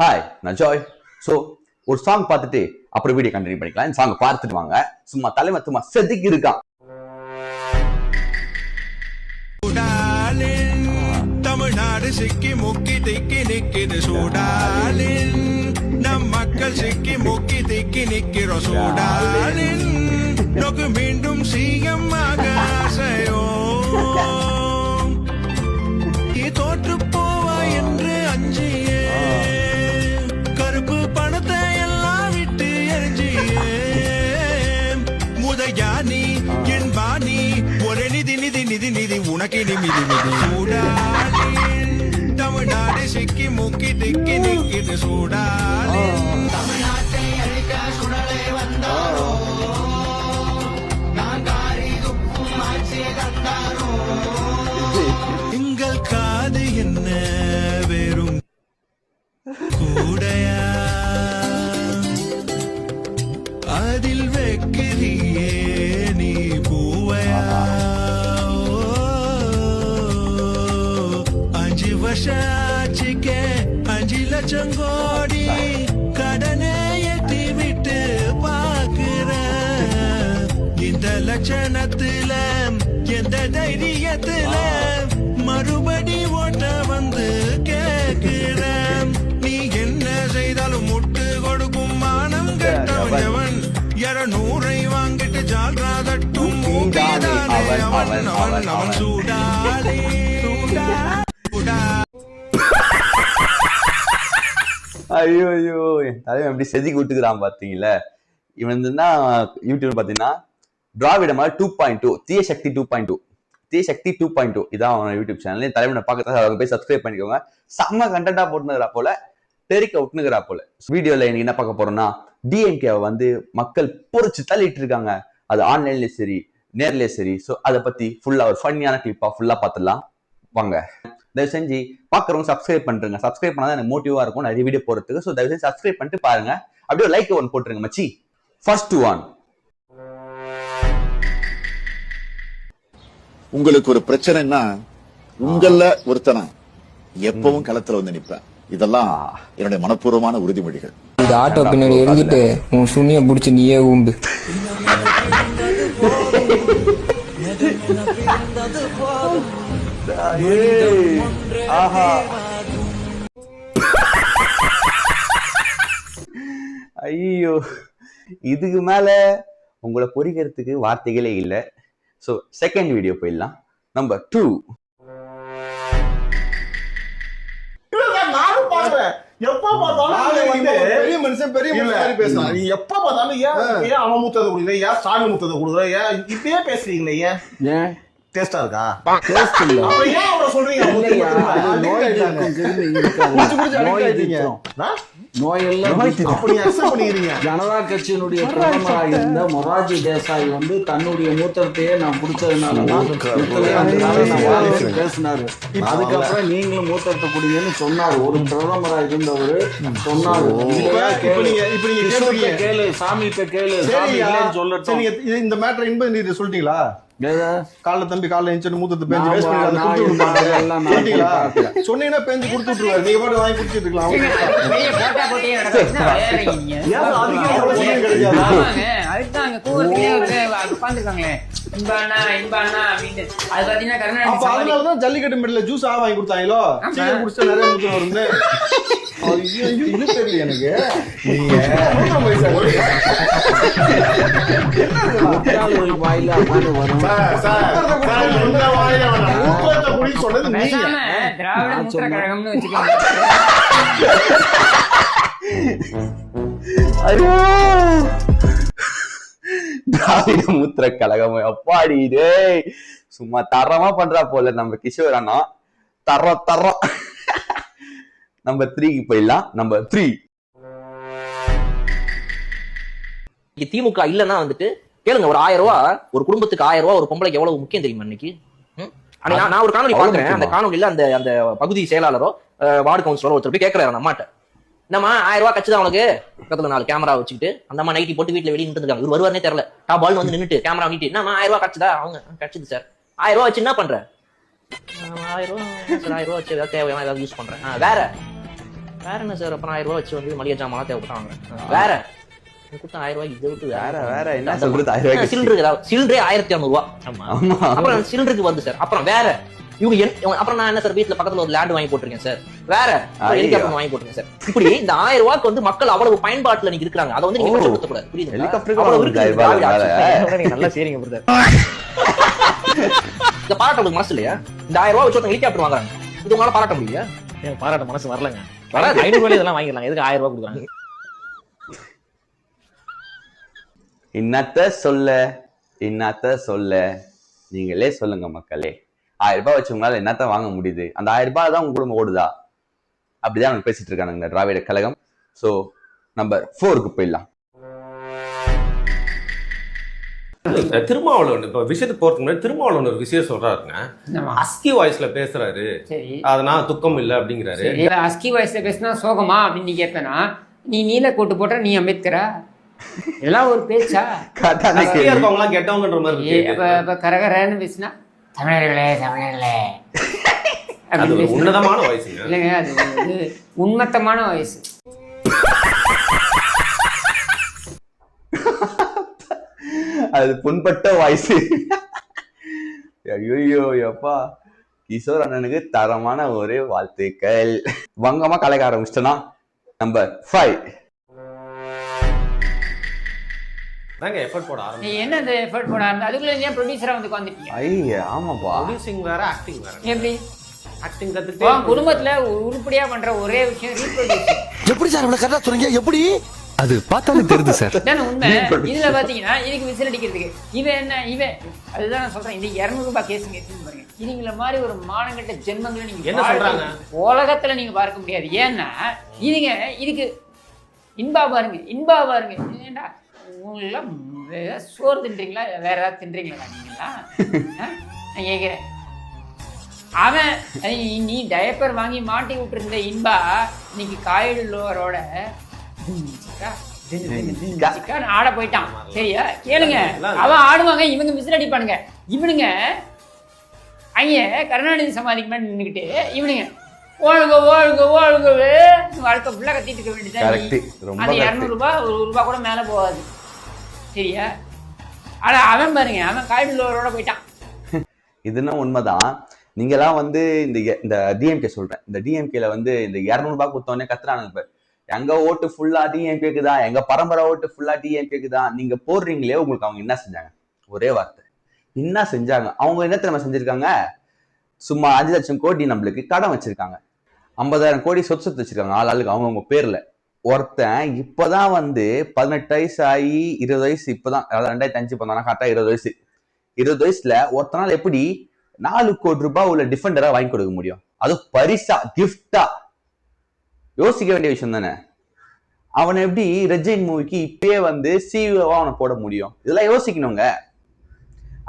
Hi நான் Joy. So ஒரு song பார்த்துட்டு அப்புறம் வீடியோ கண்டினியூ பண்ணிக்கலாம். இந்த சாங் பார்த்துட்டு வாங்க. சும்மா தலைமை சும்மா செதுக்கி இருக்கான். தமிழ்நாடு சிக்கி முக்கி திக்கி நிக்கிது சூடாலின் நம் மக்கள் சிக்கி முக்கி திக்கி நிக்கிறோம் சூடாலின் நோக்கு மீண்டும் சிஎம் ஆக ஆசையோ தோற்று போவா என்று அஞ்சியே கருப்பு பணத்தை எல்லாம் விட்டு எரிஞ்சியே முதையானி என் பாணி ஒரே நிதி நிதி நிதி நிதி உனக்கு நிமிதி நிதி சூடாலின் தமிழ்நாடு சிக்கி முக்கி திக்கி நிக்கிது சூடாலின் தமிழ்நாட்டை அழிக்க சுடலை வந்தாரோ நான் காரி துப்பும் ஆட்சியை தந்தாரோ எங்கள் காது என்ன வெறும் கூடையா அதில் வைக்கிறியே நீ பூவையா 5 வருஷம் ஆட்சிக்கே 5 லட்சம் கோடி கடனை ஏற்றி விட்டு பார்க்கிற இந்த லட்சணத்துல எந்த தைரியத்துல மறுபடி ஓட்ட வந்து கேட்கிறேன் நீ என்ன செய்தாலும் முட்டு கொடுக்கும் மானம் கெட்டவன் 200 வாங்கிட்டு ஜால்ராதட்டும் அவன் சூடாலே ஐயோ ஐயோ என் தலைவன் எப்படி செதுக்கி விட்டுக்கிறான் பாத்தீங்களா. இவன் தான் யூடியூப் பாத்தீங்கன்னா திராவிட மாதிரி 2.2 தீய சக்தி 2.2 தீய சக்தி 2.2 இதான் அவன் யூடியூப் சேனல். தலைவனை பார்க்கறதா அவங்க போய் சப்ஸ்கிரைப் பண்ணிக்கோங்க. செம்ம கண்டென்ட்டா போட்டுனுக்கிறா போல, தெறிக்க விட்டுனுக்கிறா போல. வீடியோல எனக்கு என்ன பார்க்க போறோம்னா டிஎம்கேவை வந்து மக்கள் பொறிச்சு தள்ளிட்டு இருக்காங்க. அது ஆன்லைன்லயும் சரி நேர்லயும் சரி. ஸோ அதை பத்தி ஃபுல்லா ஒரு ஃபன்னியான கிளிப்பா ஃபுல்லா பார்த்துடலாம் வாங்க. தயவு செஞ்சு பாக்குறவங்க சப்ஸ்கிரைப் பண்றேங்க. சப்ஸ்கிரைப் பண்ணாதான் எனக்கு மோட்டிவா இருக்கும் நிறைய வீடியோ போறதுக்கு. ஸோ தயவு செஞ்சு சப்ஸ்கிரைப் பண்ணிட்டு பாருங்க. அப்படியே ஒரு லைக் ஒன் போட்டுருங்க மச்சி. ஃபர்ஸ்ட் ஒன், உங்களுக்கு ஒரு பிரச்சனைன்னா உங்கள ஒருத்தனை எப்பவும் களத்துல வந்து நிப்பேன். இதெல்லாம் என்னுடைய மனப்பூர்வமான உறுதிமொழிகள். இந்த ஆட்டோ பின்னாடி எழுதிட்டு உன் சுனிய புடிச்சு நீயே ஊம்பு. ஐயோ இதுக்கு மேல உங்களை பொறிக்கிறதுக்கு வார்த்தைகளே இல்லை. ஸோ செகண்ட் வீடியோ போயிடலாம். நம்பர் 2. எப்ப பார்த்தாலும் பெரிய மனுஷன் பேசுறான். நீ எப்ப பார்த்தாலும் ஏன் அவன் மூத்ததை கொடுக்குற, ஏன் ஸ்டாலின் மூத்ததை கொடுக்குற, ஏன் இப்பயே பேசுறீங்களே, ஏன் டேஸ்டா இருக்கா? டேஸ்ட் இல்ல. அப்ப ஏன் அவரை சொல்றீங்க? ஜனதா கட்சியினுடைய பிரதமராக இருந்த மொரார்ஜி தேசாய் வந்து தன்னுடைய மூத்திரத்தையே நான் குடிச்சதுனாலதான் பேசினாரு. அதுக்கப்புறம் நீங்களும் மூத்திரத்தை குடிங்கன்னு சொன்னாரு. ஒரு பிரதமராக இருந்தவரு சொன்னாரு. கேளு சாமி கேளு சொல்லட்டும். இந்த மேட்டர் என்பது நீ சொல்லிட்டீங்களா? காலைல தம்பி காலைல எஞ்சி மூத்தத்தை பேஞ்சு வேஸ்ட் சொன்னீங்கன்னா பேஞ்சு கொடுத்து விட்டுருவாரு. நீங்க பாட்டு வாங்கி குடிச்சிட்டு இருக்கலாம். அதனாலதான் ஜல்லிக்கட்டு மெடல ஜூஸ் வாங்கி கொடுத்தாங்களோ. குடிச்சா நிறைய மூத்தம் வருது. இது தெரியல எனக்கு. திராவிட மூத்திர கழகம் அப்பாடி டேய் சும்மா தரமா பண்றா போல நம்ம கிஷோர் அண்ணா. தரம் நம்பர் 3க்கு போயிடலாம். நம்பர் 3, திமுக இல்லன்னா வந்துட்டு கேளுங்க, ஒரு 1000 ரூபாய் ஒரு குடும்பத்துக்கு 1000 ரூபாய் ஒரு பொம்பளைக்கு எவ்வளவு முக்கியம் தெரியுமா இன்னைக்கு? நான் ஒரு காணொலி பாக்குறேன். அந்த காணொலியில அந்த அந்த பகுதி செயலாளரோ வார்டு கவுன்சிலரோ ஒருத்தர் போய் கேட்கிறாரு அந்த அம்மாட்ட, நம்ம 1000 ரூபாய் கட்சிதான் உனக்கு? பக்கத்துல 4 கேமரா வச்சுக்கிட்டு அந்த அம்மா நைட்டி போட்டு வீட்டுல வெளியே நின்றுருக்காங்க. இவர் வருவாருன்னே தெரியல. பால் வந்து நின்னுட்டு கேமரா நீட்டு, நம்ம 1000 ரூபாய் கட்சிதா? அவங்க கட்சிது சார். 1000 ரூபாய் வச்சு என்ன பண்ற? 1000 ரூபாய் வச்சு ஏதாவது தேவையான ஏதாவது யூஸ் பண்றேன். வேற வேற என்ன சார்? அப்புறம் 1000 ரூபாய் வச்சு வந்து மளிகை ஜாமான் தேவைப்பட்டா வாங்குறேன். வேற கொடுத்த 1000 ரூபாய்க்கு இதை விட்டு வேற என்ன சொல்றது? 1000 ரூபாய்க்கு சிலிண்டரே 1600 ரூபாய். ஆமா. அப்புறம் சிலிண்டருக்கு வருது சார். அப்புறம் வேற அப்புறம் நான் என்ன சார் வீட்டுல பக்கத்துல ஒரு லேண்ட் வாங்கி போட்டிருக்கேன் சார். வேற ஹெலிகாப்டர் வாங்கி போட்டிருக்கேன் சார். இப்படி இந்த 1000 ரூபாய்க்கு வந்து மக்கள் அவ்வளவு பயன்பாட்டுல நீங்க இருக்காங்க. அதை வந்து நீங்க கஷ்டப்படுத்த கூடாது. புரியுது? ஹெலிகாப்டருக்கு நல்லா சரிங்க பிரதர். இந்த பாராட்டுறதுக்கு மனசு இல்லையா? இந்த 1000 ரூபாய் வச்சு ஹெலிகாப்டர் வாங்குறாங்க. இது உங்களால பாராட்ட முடியல? எனக்கு பாராட்ட மனசு வரலங்க. 500 ரூபாய் இதெல்லாம் வாங்கிடலாம். எதுக்கு 1000 ரூபாய் கொடுக்குறாங்க? என்னத்த சொல்ல நீங்களே சொல்லுங்க மக்களே. 1000 ரூபாய் வச்சு உங்களால என்னத்த வாங்க முடியுது? அந்த 1000 ரூபாய் தான் உங்க குடும்பம் ஓடுதா? அப்படிதான் அவங்க பேசிட்டு இருக்காங்க திராவிட கழகம். சோ நம்பர் 4க்கு போயிடலாம். திருமாவளவன் இப்ப விஷயத்துக்கு போறதுக்கு முன்னாடி திருமாவளவன் ஒரு விஷயம் சொல்றாருங்க. அஸ்கி வாய்ஸ்ல பேசுறாரு. அதனால துக்கம் இல்ல அப்படிங்கிறாரு. அஸ்கி வாய்ஸ்ல பேசினா சோகமா அப்படின்னு நீ கேட்பேனா? நீ நீல கோட்டு போட்ட நீ அம்பேத்கரா? இதெல்லாம் ஒரு பேச்சா? இருக்கவங்க எல்லாம் கெட்டவங்கன்ற மாதிரி. கரகரன்னு பேசினா தமிழர்களே அது ஒரு உன்னதமான வாய்ஸ் இல்லைங்க. அது வந்து உண்மத்தமான வாய்ஸ். அது புண்பட்ட வாய்ஸ். ஐயோ எப்பா, கிஷோர் அண்ணனுக்கு தரமான ஒரு வாழ்த்துக்கள். வங்கமா கலைக்க ஆரம்பிச்சிட்டனா. நம்பர் 5. எஃபர்ட் போட ஆரம்பிச்சு. என்ன அந்த எஃபர்ட் போட ஆரம்பிச்சு? அதுக்குள்ள ஏன் ப்ரொடியூசரா வந்து உட்காந்துட்டீங்க? ஐயா ஆமாப்பா. ப்ரொடியூசிங் வேற, ஆக்டிங் வேற. எப்படி ஆக்டிங் கத்துட்டு குடும்பத்துல உருப்படியா பண்ற ஒரே விஷயம் ரீப்ரொடியூசிங். எப்படி சார் இவ்வளவு கரெக்டா சொல்றீங்க? எப்படி? அது பார்த்தாலே தெரியுது சார். உண்மை. இதுல பாத்தீங்கன்னா இதுக்கு விசில் அடிக்கிறதுக்கு இவன் அதுதான் நான் சொல்றேன். இந்த 200 ரூபாய் கேஸுங்க எடுத்துன்னு பாருங்க. இதுங்கள மாதிரி ஒரு மானங்கட்ட ஜென்மங்களை நீங்க என்ன சொல்றாங்க உலகத்துல நீங்க பார்க்க முடியாது. ஏன்னா இதுங்க இதுக்கு இன்பா பாருங்க. ஏண்டா உங்களெல்லாம் சோறு தின்றீங்களா வேற ஏதாவது தின்றீங்களா நீங்களா? நான் கேட்கிறேன். அவன் நீ டயப்பர் வாங்கி மாட்டி விட்டுருந்த இன்பா இன்னைக்கு காயிலோரோட ஆட போயிட்டான். சரியா? கேளுங்க. அவன் ஆடுவாங்க, இவங்க விசில் அடிப்பானுங்க. இவனுங்க ஐய கருணாநிதி சமாதிக்கு மேல நின்றுக்கிட்டு இவனுங்க வாழ்கவே வாழ்க்கை ஃபுல்லா கத்திட்டு இருக்க வேண்டியதான். அது 200 ரூபாய் 1 ரூபாய் கூட மேல போகாது. சரியா? ஆனா அவன் பாருங்க, அவன் காயிலோரோட போயிட்டான். இதுன்னா உண்மைதான். நீங்கெல்லாம் வந்து இந்த டிஎம்கே சொல்றேன். இந்த டிஎம்கேல வந்து இந்த 200 ரூபாய் கொடுத்தோடனே கத்துறானுங்க பாரு. எங்க ஓட்டு ஃபுல்லா டிஎம்கேக்கு தான், எங்க பரம்பரை ஓட்டு ஃபுல்லா டிஎம்கேக்கு தான். நீங்க போடுறீங்களே, உங்களுக்கு அவங்க என்ன செஞ்சாங்க? ஒரே வார்த்தை, என்ன செஞ்சாங்க? அவங்க என்ன திறமை செஞ்சிருக்காங்க? சும்மா 5 லட்சம் கோடி நம்மளுக்கு கடன் வச்சிருக்காங்க. 50,000 கோடி சொத்து வச்சிருக்காங்க ஆளுக்கு அவங்கவுங்க பேர்ல. ஒருத்தன் இப்பதான் வந்து 18 வயசு ஆகி 20 வயசு இப்பதான், அதாவது 2005 பண்ணானா கரெக்டா 20 வயசு. 20 வயசுல ஒருத்தனால எப்படி 4 கோடி ரூபாய் உள்ள டிஃபெண்டரா வாங்கி கொடுக்க முடியும்? அது பரிசா, கிஃப்டா? யோசிக்க வேண்டிய விஷயம் தானே. அவனை எப்படி ரெஜின் மூவிக்கு இப்பயே வந்து சிஇஓவா அவனை போட முடியும்? இதெல்லாம் யோசிக்கணுங்க.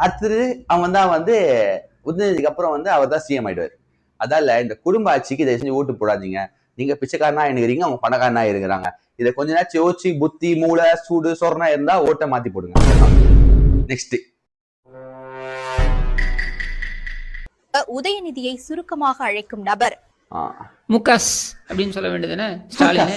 அடுத்தது அவன் தான் வந்து உதயநிதிக்கு அப்புறம் வந்து அவர் தான் சிஎம் ஆயிடுவார். அதால இந்த குடும்ப ஆட்சிக்கு இதை செஞ்சு ஓட்டு போடாதீங்க. நீங்க பிச்சைக்காரனா இருக்கிறீங்க, அவங்க பணக்காரனா இருக்கிறாங்க. இதை கொஞ்ச நேரம் யோசிச்சு புத்தி மூளை சூடு சொரணா இருந்தா ஓட்டை மாத்தி போடுங்க. நெக்ஸ்ட், உதயநிதியை சுருக்கமாக அழைக்கும் நபர் முகாஸ் அப்படின்னு சொல்ல வேண்டியதுதானே? ஸ்டாலின்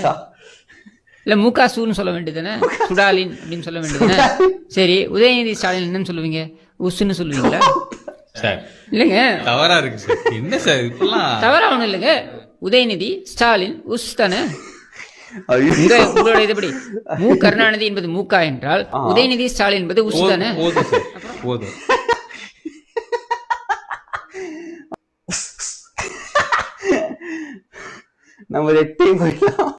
இல்ல முகாசுன்னு சொல்ல வேண்டியதுதானே? சுடாலின் அப்படின்னு சொல்ல வேண்டியதுதானே? சரி, உதயநிதி ஸ்டாலின் என்னன்னு சொல்லுவீங்க? உஸ்ன்னு சொல்லுவீங்களா? சார் இல்லைங்க, தவறா இருக்கு சார். என்ன சார் இப்பெல்லாம்? தவறா ஒண்ணும் இல்லைங்க. உதயநிதி ஸ்டாலின் உஸ் தானே. உங்களோட இதுபடி மு கருணாநிதி என்பது மூக்கா என்றால் உதயநிதி ஸ்டாலின் என்பது உஸ் தானே. போதும். நம்ம ரெட்டி போயிடலாம்.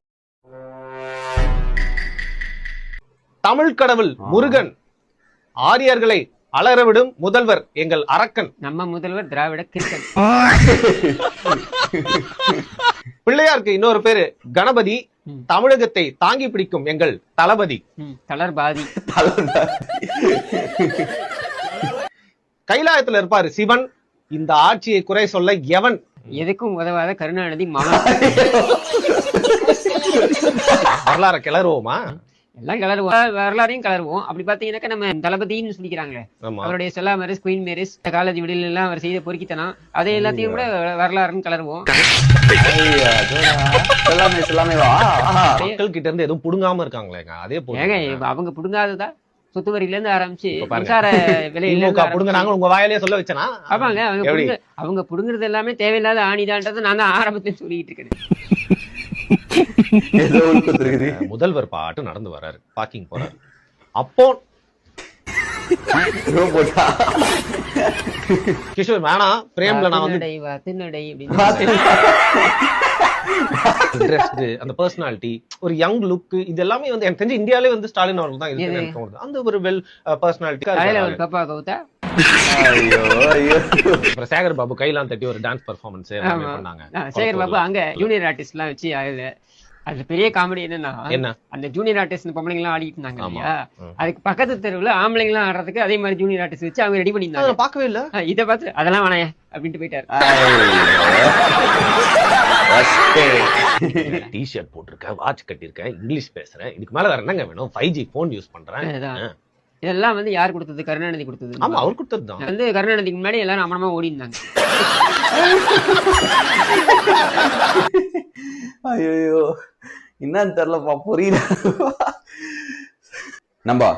தமிழ் கடவுள் முருகன் ஆரியர்களை அலறவிடும் முதல்வர் எங்கள் அரக்கன். நம்ம முதல்வர் திராவிட கிருக்கன். பிள்ளையாருக்கு இன்னொரு பேரு கணபதி. தமிழகத்தை தாங்கி பிடிக்கும் எங்கள் தளபதி. தளர்பாதி. கைலாயத்துல இருப்பாரு சிவன். இந்த ஆட்சியை குறை சொல்ல எவன்? எதுக்கும் உதவாத கருணாநிதி மகன். வரலாற கிளறுவோமா? எல்லாம் கலருவோம், வரலாறையும் கலருவோம். அப்படி பாத்தீங்கன்னாக்கா நம்ம தளபதினு சொல்லிக்கிறாங்களே, அவருடைய செல்லா மேரேஜ், குயின் மேரேஜ், காலேஜ் விடுதல் எல்லாம் அவர் செய்த பொறுக்கித்தனம், அதை எல்லாத்தையும் கூட வரலாறுன்னு கலருவோம். மக்கள் கிட்ட இருந்து எதுவும் புடுங்காம இருக்காங்களேங்க, அதே ஏங்க அவங்க புடுங்காததா? சொத்து வரியில இருந்து ஆரம்பிச்சு மின்சார விலையில புடுங்கினாங்க உங்க வாயிலே சொல்ல வச்சனா? ஆமாங்க, அவங்க புடுங்குறது எல்லாமே தேவையில்லாத ஆணிதான்றது நான் தான் ஆரம்பத்துல சொல்லிட்டு இருக்கேன். முதல்வர் பாட்டு நடந்து வர்றாரு, பார்க்கிங் போறாரு, அப்போ கிஷோர் வேணாம் பிரேம்ல நான் வந்து அந்த பர்சனாலிட்டி, ஒரு யங் லுக், இது எல்லாமே வந்து எனக்கு தெரிஞ்சு இந்தியாலே வந்து ஸ்டாலின் அவர்கள் தான் இருக்குன்னு தோணுது. அந்த ஒரு வெல் பர்சனாலிட்டி. சேகர் பாபு கையெல்லாம் தட்டி ஒரு டான்ஸ் பெர்ஃபார்மன்ஸ் பண்ணாங்க. சேகர் பாபு அங்க ஜூனியர் ஆர்டிஸ்ட் எல்லாம் வச்சு அதுல பெரிய காமெடி என்னன்னா, அந்த ஜூனியர் ஆர்டிஸ்ட் பொம்பளைங்க எல்லாம் ஆடிட்டு இருந்தாங்க இல்லையா, அதுக்கு பக்கத்து தெருவுல ஆம்பளைங்க எல்லாம் ஆடுறதுக்கு அதே மாதிரி ஜூனியர் ஆர்டிஸ்ட் வச்சு அவங்க ரெடி பண்ணிருந்தாங்க. பார்க்கவே இல்ல, இதை பார்த்து அதெல்லாம் வேணாயா அப்படின்ட்டு போயிட்டாரு. டிஷர்ட் போட்டிருக்கேன், வாட்ச் கட்டிருக்கேன், இங்கிலீஷ் பேசுறேன், இதுக்கு மேல வேற என்னங்க வேணும்? 5G போன் யூஸ் பண்றேன். இதெல்லாம் வந்து யார் கொடுத்தது? கருணாநிதி கொடுத்தது. ஆமா, அவர் கொடுத்தது தான். வந்து கருணாநிதிக்கு முன்னாடி எல்லாரும் அமனமா ஓடி இருந்தாங்க. ஐயோ என்னன்னு தெரியலப்பா, புரியல. நம்ம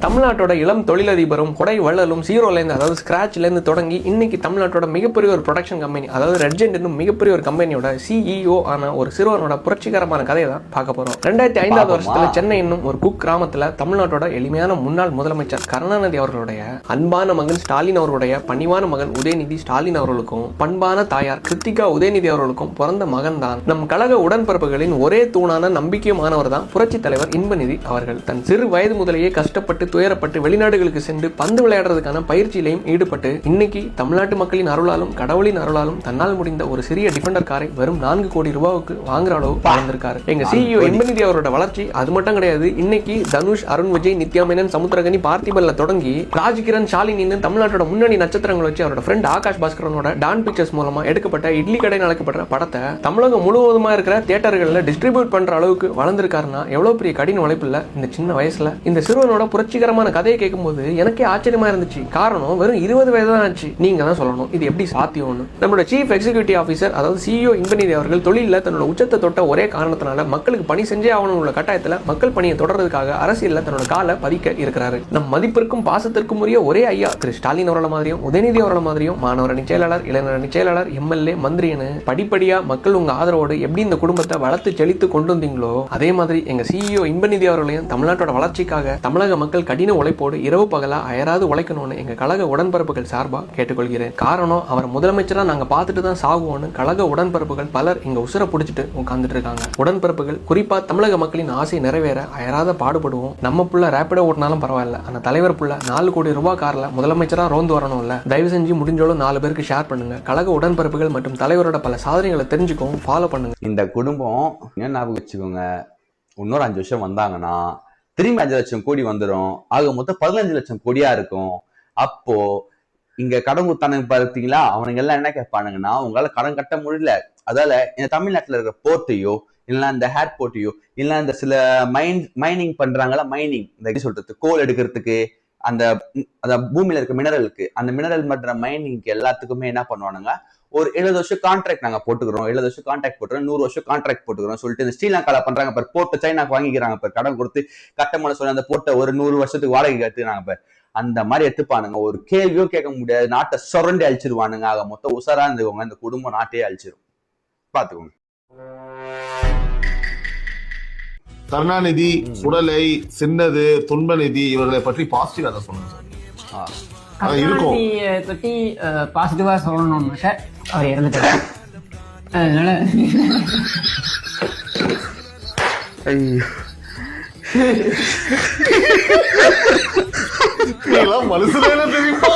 தமிழ்நாட்டோட இளம் தொழிலதிபரும் கொடை வள்ளலும் ஜீரோலேருந்து, அதாவது ஸ்கிராட்ச்லேருந்து தொடங்கி இன்னைக்கு தமிழ்நாட்டோட மிகப்பெரிய ஒரு ப்ரொடக்ஷன் கம்பெனி, அதாவது ரெட்ஜெண்ட் என்னும் மிகப்பெரிய ஒரு கம்பெனியோட CEO ஆன ஒரு சிறுவனோட புரட்சிகரமான கதையை தான் பார்க்க போறோம். 2005 வருஷத்துல சென்னை என்னும் ஒரு குக் கிராமத்துல தமிழ்நாட்டோட எளிமையான முன்னாள் முதலமைச்சர் கருணாநிதி அவர்களுடைய அன்பான மகன் ஸ்டாலின் அவர்களுடைய பணிவான மகன் உதயநிதி ஸ்டாலின் அவர்களுக்கும் பண்பான தாயார் கிருத்திகா உதயநிதி அவர்களுக்கும் பிறந்த மகன் தான் நம் கழக உடன்பிறப்புகளின் ஒரே தூணான நம்பிக்கையுமானவர் தான் புரட்சி தலைவர் இன்பநிதி அவர்கள். தன் சிறு வயது முதலேயே கஷ்டப்பட்டு துயரப்பட்டு வெளிநாடுகளுக்கு சென்று பந்து விளையாடுறதுக்கான பயிற்சியிலையும் ஈடுபட்டு இன்னைக்கு தமிழ்நாட்டு மக்களின் அருளாலும் கடவுளின் அருளாலும் தன்னால் முடிந்த ஒரு சிறிய டிஃபெண்டர் காரை வெறும் 4 கோடி ரூபாய்க்கு வாங்குற அளவு வளர்ந்திருக்காரு. எங்க CEO இன்பநிதி அவரோட வளர்ச்சி அது மட்டும் கிடையாது. இன்னைக்கு தனுஷ், அருண் விஜய், நித்யா மேனன், சமுத்திரகனி, பார்த்திபன்ல தொடங்கி ராஜ்கிரண், ஷாலினி தமிழ்நாட்டோட முன்னணி நட்சத்திரங்கள் வச்சு அவரோட ஃப்ரெண்ட் ஆகாஷ் பாஸ்கரனோட டான் பிக்சர்ஸ் மூலமா எடுக்கப்பட்ட இட்லி கடை நடக்கப்படுற படத்தை தமிழகம் முழுவதுமா இருக்கிற தியேட்டர்கள்ல டிஸ்ட்ரிபியூட் பண்ற அளவுக்கு வளர்ந்திருக்காருன்னா எவ்வளவு பெரிய கடின உழைப்பு இல்ல இந்த சின்ன வயசுல. இந்த சிறுவனோட புரட்சிகரமான கதையை கேட்கும்போது எனக்கே ஆச்சரியமா இருந்துச்சு. காரணம் வெறும் 20 வயது தான் ஆச்சு. நீங்க தான் சொல்லணும் இது எப்படி சாத்தியம்னு. நம்மளோட சீஃப் எக்ஸிகியூட்டிவ் ஆஃபீஸர் அதாவது CEO இன்பநிதி அவர்கள் தொழில தன்னோட உச்சத்தை தொட்ட ஒரே காரணத்தினால மக்களுக்கு பணி செஞ்சே ஆகணும் உள்ள கட்டாயத்துல மக்கள் பணியை தொடர்றதுக்காக அரசியல்ல தன்னோட காலை பதிக்க இருக்கிறாரு. நம் மதிப்பிற்கும் பாசத்திற்கும் உரிய ஒரே ஐயா திரு ஸ்டாலின் அவர்கள மாதிரியும் உதயநிதி அவர்கள மாதிரியும் மாணவர் அணி செயலாளர், இளைஞர் அணி செயலாளர், MLA, மந்திரின்னு படிப்படியா மக்கள் உங்க ஆதரவோடு எப்படி இந்த குடும்பத்தை வளர்த்து செழித்து கொண்டு வந்தீங்களோ அதே மாதிரி எங்க CEO இன்பநிதி அவர்களையும் தமிழ்நாட்டோட வளர்ச்சிக்காக தமிழக மக்கள் கடின உழைப்போடு இரவு பகலா அயராது உழைக்கணும்னு எங்க கழக உடன்பரப்புகள் சார்பா கேட்டுக்கொள்கிறேன். காரணம் அவர் முதலமைச்சரா நாங்க பார்த்துட்டு தான் சாகுவோம்னு கழக உடன்பரப்புகள் பலர் இங்க உசுர புடிச்சிட்டு உட்கார்ந்துட்டு இருக்காங்க. உடன்பரப்புகள் குறிப்பா தமிழக மக்களின் ஆசை நிறைவேற அயராத பாடுபடுவோம். நம்ம புள்ள ரேபிடோ ஓட்டினாலும் பரவாயில்ல, அந்த தலைவர் புள்ள 4 கோடி ரூபாய் கார்ல முதலமைச்சரா ரோந்து வரணும்ல. தயவு செஞ்சு முடிஞ்சோளும் 4 பேருக்கு ஷேர் பண்ணுங்க. கழக உடன்பரப்புகள் மற்றும் தலைவரோட பல சாதனைகளை தெரிஞ்சுக்கவும் ஃபாலோ பண்ணுங்க. இந்த குடும்பம் என்ன ஞாபகம் வச்சுக்கோங்க, இன்னொரு 5 வருஷம் வந்தாங்கன்னா திரும்பி 5 லட்சம் கோடி வந்துடும். ஆக மொத்தம் 15 லட்சம் கோடியா இருக்கும். அப்போ இங்க கடன் கொடுத்தானுங்க பார்த்தீங்களா, அவனுங்க எல்லாம் என்ன கேட்பானுங்கன்னா, உங்களால கடன் கட்ட முடியல, அதால இந்த தமிழ்நாட்டுல இருக்கிற போர்ட்டையோ இல்லைன்னா இந்த ஏர்போர்ட்டையோ இல்லைன்னா இந்த சில மைனிங் பண்றாங்களா, மைனிங் இந்த சொல்றது கோல் எடுக்கிறதுக்கு அந்த பூமியில இருக்க மினரலுக்கு, அந்த மினரல் பண்ற மைனிங்க்கு எல்லாத்துக்குமே என்ன பண்ணுவானுங்க, ஒரு 70 வருஷம் கான்ட்ராக்ட் நாங்க போட்டுக்கிறோம், 70 வருஷம் கான்ட்ராக்ட் போட்டுக்கிறோம், 100 வருஷம் கான்ட்ராக்ட் போட்டுக்கிறோம் சொல்லிட்டு இந்த ஸ்ரீலங்கால பண்றாங்க பாரு, போர்ட்டை சைனாக்கு வாங்கிக்கிறாங்க பாரு, கடன் கொடுத்து கட்டமான சொல்லி அந்த போர்ட்டை ஒரு 100 வருஷத்துக்கு வாடகைக்கு எடுத்துக்கிறாங்க பாரு. அந்த மாதிரி எடுத்துப்பானுங்க. ஒரு கேள்வியும் கேட்க முடியாது, நாட்டை சுரண்டி அழிச்சிருவானுங்க. ஆக மொத்தம் உசாரா இருந்துக்கோங்க, இந்த குடும்பம் நாட்டையே அழிச்சிரும். பாத்துக்கோங்க. கருணாநிதி, சுடலை, சின்னது, துன்பநிதி இவர்களை பற்றி பாசிட்டிவா தான் சொல்லுங்க சார். இருக்கும் பற்றி பாசிட்டிவா சொல்லணும்னு சார், அவர் இறந்துட்டாரு. அதனால மனுஷனே தெரியுமா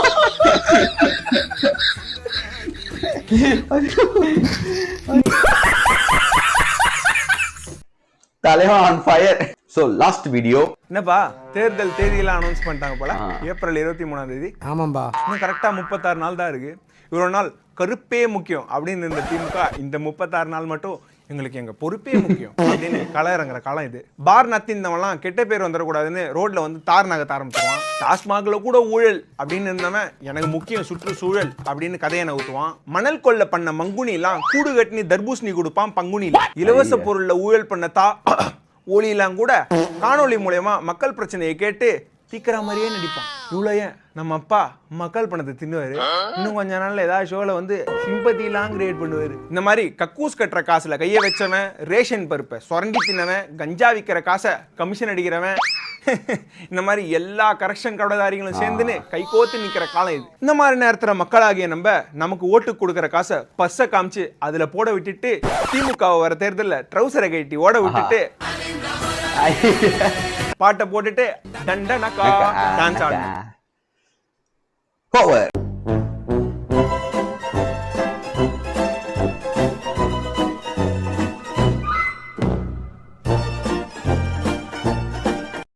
தலைவன் on fire. So last video என்னப்பா, தேர்தல் தேதியெல்லாம் அனௌன்ஸ் பண்ணிட்டாங்க போல. ஏப்ரல் 23ஆம் தேதி. ஆமாம்பா, இன்னும் கரெக்டா 36 நாள் தான் இருக்கு. இவ்வளவு நாள் கருப்பே முக்கியம் அப்படின்னு இந்த திமுக இந்த 36 நாள் மட்டும் எங்களுக்கு எங்க பொறுப்பே முக்கியம் அப்படின்னு களை இறங்குற காலம் இது. பார் நத்திந்தவன்லாம் கெட்ட பேர் வந்துடக்கூடாதுன்னு ரோட்ல வந்து தார் நகத்த ஆரம்பிச்சிருவான். டாஸ்மாக்ல கூட ஊழல் அப்படின்னு இருந்தவன் எனக்கு முக்கியம் சுற்றுச்சூழல் அப்படின்னு கதையை நவுத்துவான். மணல் கொள்ள பண்ண மங்குனி எல்லாம் கூடு கட்டினி தர்பூசணி கொடுப்பான் பங்குனியில. இலவச பொருள்ல ஊழல் பண்ண ஒலியெல்லாம் கூட காணொலி மூலயமா மக்கள் பிரச்சனையை கேட்டு தீக்கிற மாதிரியே நடிப்பான். இவ்வளோ ஏன் நம்ம அப்பா மக்கள் பணத்தை தின்னுவாரு, இன்னும் கொஞ்ச நாள்ல ஏதாவது ஷோல வந்து சிம்பத்திலாம் கிரியேட் பண்ணுவாரு. இந்த மாதிரி கக்கூஸ் கட்டுற காசுல கையை வச்சவன், ரேஷன் பருப்பை சுரண்டி தின்னவன், கஞ்சா விற்கிற காசை கமிஷன் அடிக்கிறவன், இந்த மாதிரி எல்லா கரெக்ஷன் கடதாரிகளும் சேர்ந்துன்னு கை கோத்து நிக்கிற காலம் இது. இந்த மாதிரி நேரத்துல மக்களாகிய நமக்கு ஓட்டு கொடுக்கற காசை பஸ்ஸை காமிச்சு அதுல போட விட்டுட்டு திமுக வர தேர்தலில் ட்ரௌசரை கட்டி ஓட விட்டுட்டு பாட்டை போட்டுட்டு டண்டனக்கா டான்ஸ் ஆடணும்.